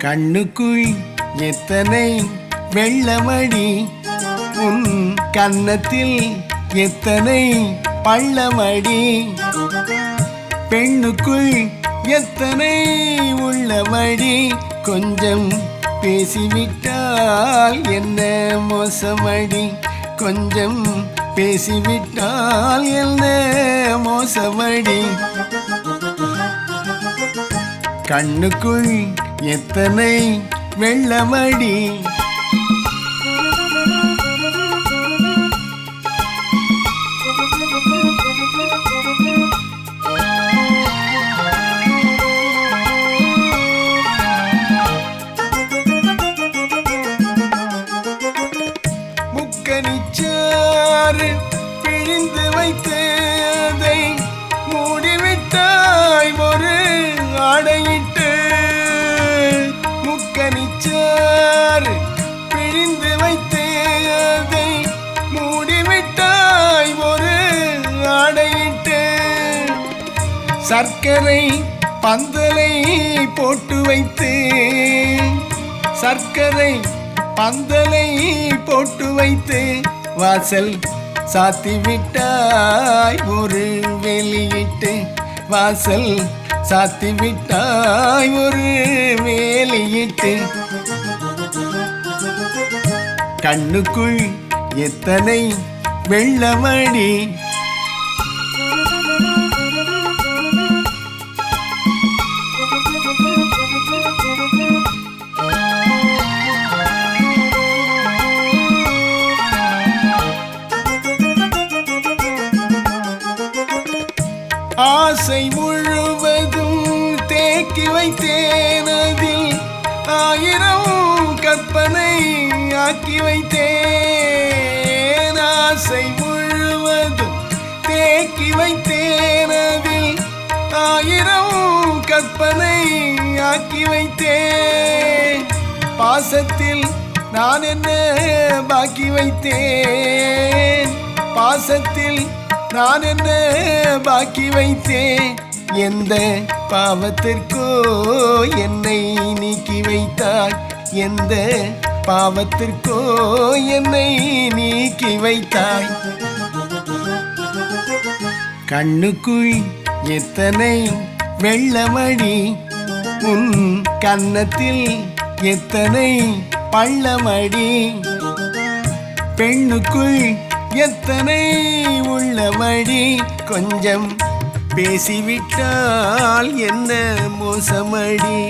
கண்ணுக்குள் எத்தனை வெள்ளமடி, உன் கன்னத்தில் எத்தனை பள்ளமடி, பெண்ணுக்குள் எத்தனை உள்ளமடி, கொஞ்சம் பேசிவிட்டால் என்ன மோசமடி, கொஞ்சம் பேசிவிட்டால் என்ன மோசமடி. கண்ணுக்குள் எத்தனை வெள்ளமடி, முக்கனிச்சாறு பிழிந்து வைத்ததை மூடிவிட்டாய் ஒரு ஆடையிட்டு, முக்கனிச்சாறு பிழிந்து வைத்ததை மூடிவிட்டாய் ஒரு ஆடையிட்டு, சர்க்கரை பந்தலை போட்டு வைத்து, சர்க்கரை பந்தலை போட்டு வைத்து வாசல் சாத்திவிட்டாய் ஒரு வெளியிட்டு, வாசல் சாத்திவிட்டாய் ஒரு வேலியிட்டு. கண்ணுக்குள் எத்தனை வெள்ளமடி, ஆசை முழுவதும் தேக்கி வைத்தேன், அதில் ஆயிரம் கற்பனை ஆக்கி வைத்தேன், ஆசை முழுவதும் தேக்கி வைத்தேன், அதில் ஆயிரம் கற்பனை ஆக்கி வைத்தேன், பாசத்தில் நான் என்ன பாக்கி வைத்தேன், பாசத்தில் நான் என்ன பாக்கி வைத்தேன், எந்த பாவத்திற்கோ என்னை நீக்கி வைத்தாய், எந்த பாவத்திற்கோ என்னை நீக்கி வைத்தாய். கண்ணுக்குள் எத்தனை வெள்ளமடி, உன் கன்னத்தில் எத்தனை பள்ளமடி, பெண்ணுக்குள் எத்தனை உள்ளமடி, கொஞ்சம் பேசிவிட்டால் என்ன மோசமடி.